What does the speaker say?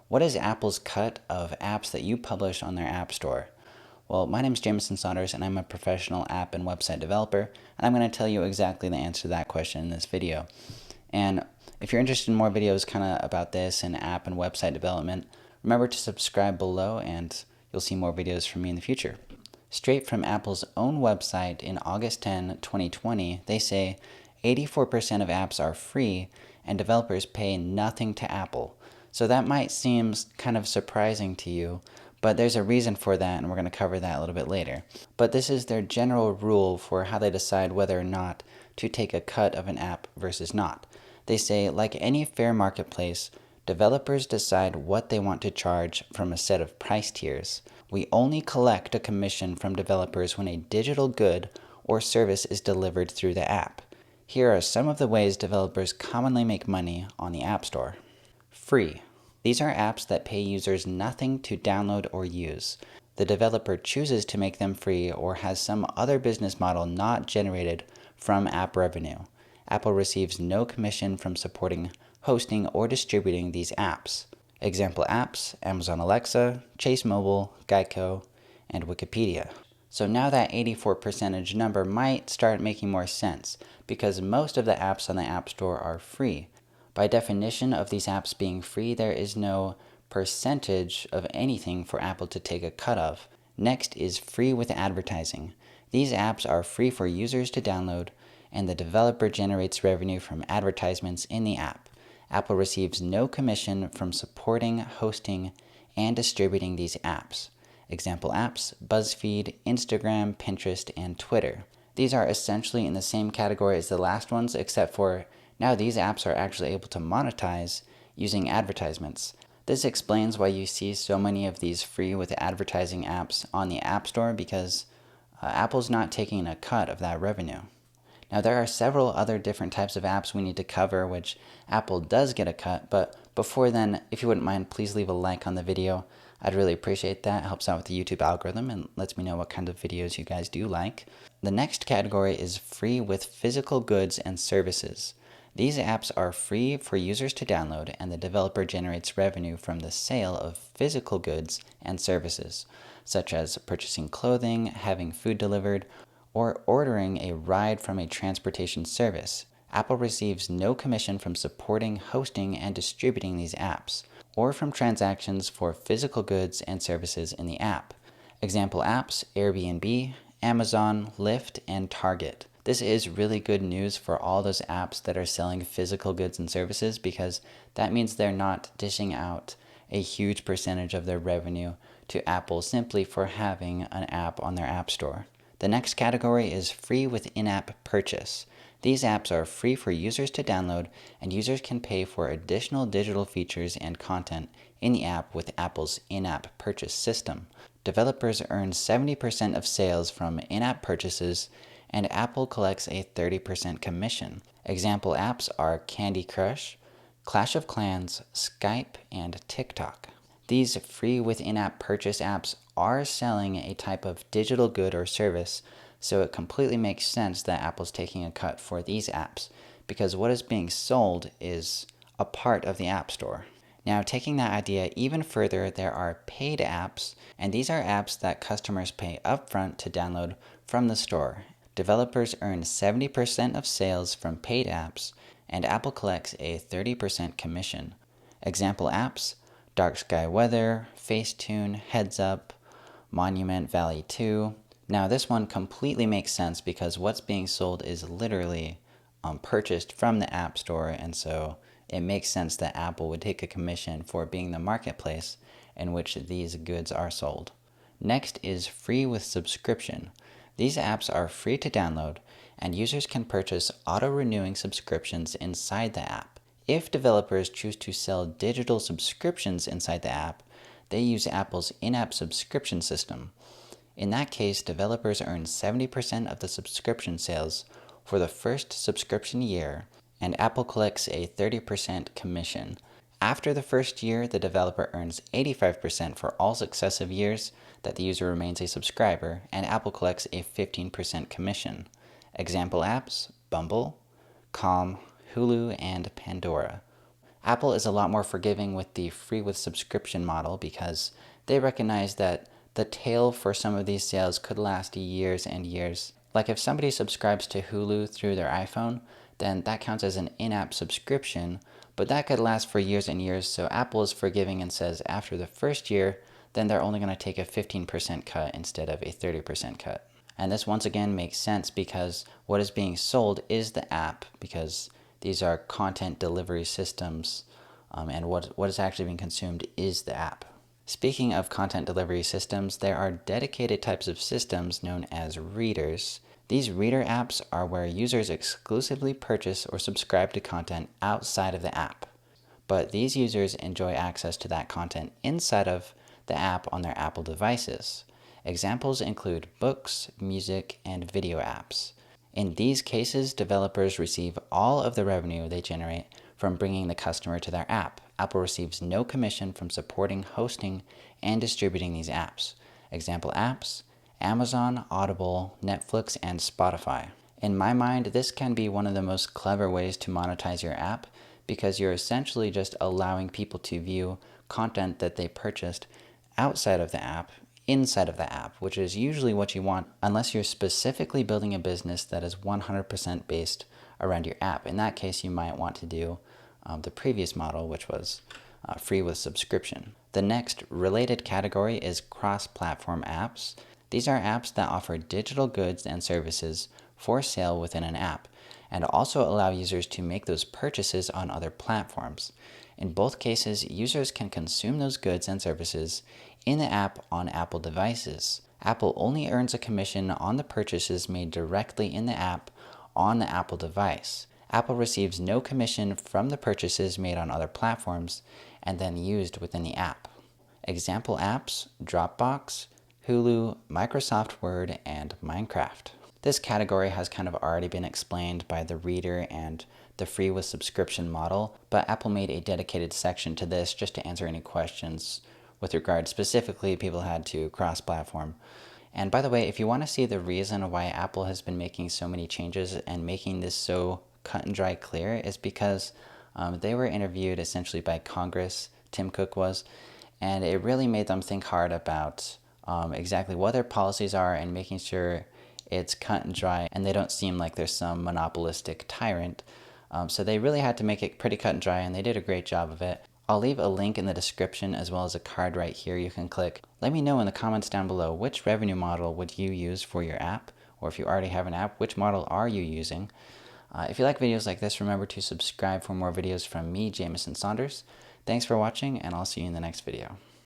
What is Apple's cut of apps that you publish on their App Store? Well, my name is Jameson Saunders, and I'm a professional app and website developer, and I'm going to tell you exactly the answer to that question in this video. And if you're interested in more videos kind of about this and app and website development, remember to subscribe below and you'll see more videos from me in the future. Straight from Apple's own website in August 10, 2020, they say 84% of apps are free and developers pay nothing to Apple. So that might seem kind of surprising to you, but there's a reason for that, and we're going to cover that a little bit later. But this is their general rule for how they decide whether or not to take a cut of an app versus not. They say, like any fair marketplace, developers decide what they want to charge from a set of price tiers. We only collect a commission from developers when a digital good or service is delivered through the app. Here are some of the ways developers commonly make money on the App Store. Free. These are apps that pay users nothing to download or use. The developer chooses to make them free or has some other business model not generated from app revenue. Apple receives no commission from supporting, hosting, or distributing these apps. Example apps: Amazon Alexa, Chase Mobile, Geico, and Wikipedia. So now that 84% number might start making more sense, because most of the apps on the App Store are free. By definition of these apps being free, there is no percentage of anything for Apple to take a cut of. Next is free with advertising. These apps are free for users to download, and the developer generates revenue from advertisements in the app. Apple receives no commission from supporting, hosting, and distributing these apps. Example apps: BuzzFeed, Instagram, Pinterest, and Twitter. These are essentially in the same category as the last ones, except for now these apps are actually able to monetize using advertisements. This explains why you see so many of these free with advertising apps on the App Store, because Apple's not taking a cut of that revenue. Now, there are several other different types of apps we need to cover, which Apple does get a cut, but before then, if you wouldn't mind, please leave a like on the video. I'd really appreciate that. It helps out with the YouTube algorithm and lets me know what kind of videos you guys do like. The next category is free with physical goods and services. These apps are free for users to download, and the developer generates revenue from the sale of physical goods and services, such as purchasing clothing, having food delivered, or ordering a ride from a transportation service. Apple receives no commission from supporting, hosting, and distributing these apps, or from transactions for physical goods and services in the app. Example apps: Airbnb, Amazon, Lyft, and Target. This is really good news for all those apps that are selling physical goods and services, because that means they're not dishing out a huge percentage of their revenue to Apple simply for having an app on their App Store. The next category is free with in-app purchase. These apps are free for users to download, and users can pay for additional digital features and content in the app with Apple's in-app purchase system. Developers earn 70% of sales from in-app purchases, and Apple collects a 30% commission. Example apps are Candy Crush, Clash of Clans, Skype, and TikTok. These free with in-app purchase apps are selling a type of digital good or service, so it completely makes sense that Apple's taking a cut for these apps, because what is being sold is a part of the App Store. Now, taking that idea even further, there are paid apps, and these are apps that customers pay upfront to download from the store. Developers earn 70% of sales from paid apps, and Apple collects a 30% commission. Example apps: Dark Sky Weather, Facetune, Heads Up, Monument Valley 2. Now this one completely makes sense because what's being sold is literally purchased from the App Store, and so it makes sense that Apple would take a commission for being the marketplace in which these goods are sold. Next is free with subscription. These apps are free to download, and users can purchase auto-renewing subscriptions inside the app. If developers choose to sell digital subscriptions inside the app, they use Apple's in-app subscription system. In that case, developers earn 70% of the subscription sales for the first subscription year, and Apple collects a 30% commission. After the first year, the developer earns 85% for all successive years that the user remains a subscriber, and Apple collects a 15% commission. Example apps: Bumble, Calm, Hulu, and Pandora. Apple is a lot more forgiving with the free with subscription model because they recognize that the tail for some of these sales could last years and years. Like if somebody subscribes to Hulu through their iPhone, then that counts as an in-app subscription, but that could last for years and years. So Apple is forgiving and says after the first year, then they're only going to take a 15% cut instead of a 30% cut. And this once again makes sense because what is being sold is the app, because these are content delivery systems, and what is actually being consumed is the app. Speaking of content delivery systems, there are dedicated types of systems known as readers. These reader apps are where users exclusively purchase or subscribe to content outside of the app, but these users enjoy access to that content inside of the app on their Apple devices. Examples include books, music, and video apps. In these cases, developers receive all of the revenue they generate from bringing the customer to their app. Apple receives no commission from supporting, hosting, and distributing these apps. Example apps: Amazon, Audible, Netflix, and Spotify. In my mind, this can be one of the most clever ways to monetize your app because you're essentially just allowing people to view content that they purchased outside of the app inside of the app, which is usually what you want unless you're specifically building a business that is 100% based around your app. In that case, you might want to do the previous model, which was free with subscription. The next related category is cross-platform apps. These are apps that offer digital goods and services for sale within an app and also allow users to make those purchases on other platforms. In both cases, users can consume those goods and services in the app on Apple devices. Apple only earns a commission on the purchases made directly in the app on the Apple device. Apple receives no commission from the purchases made on other platforms and then used within the app. Example apps: Dropbox, Hulu, Microsoft Word, and Minecraft. This category has kind of already been explained by the reader and the free with subscription model, but Apple made a dedicated section to this just to answer any questions with regard specifically people had to cross-platform. And by the way, if you want to see the reason why Apple has been making so many changes and making this so cut and dry clear, is because they were interviewed essentially by Congress, Tim Cook was, and it really made them think hard about exactly what their policies are and making sure it's cut and dry and they don't seem like they're some monopolistic tyrant. So they really had to make it pretty cut and dry, and they did a great job of it. I'll leave a link in the description as well as a card right here you can click. Let me know in the comments down below which revenue model would you use for your app, or if you already have an app, which model are you using? If you like videos like this, remember to subscribe for more videos from me, Jameson Saunders. Thanks for watching, and I'll see you in the next video.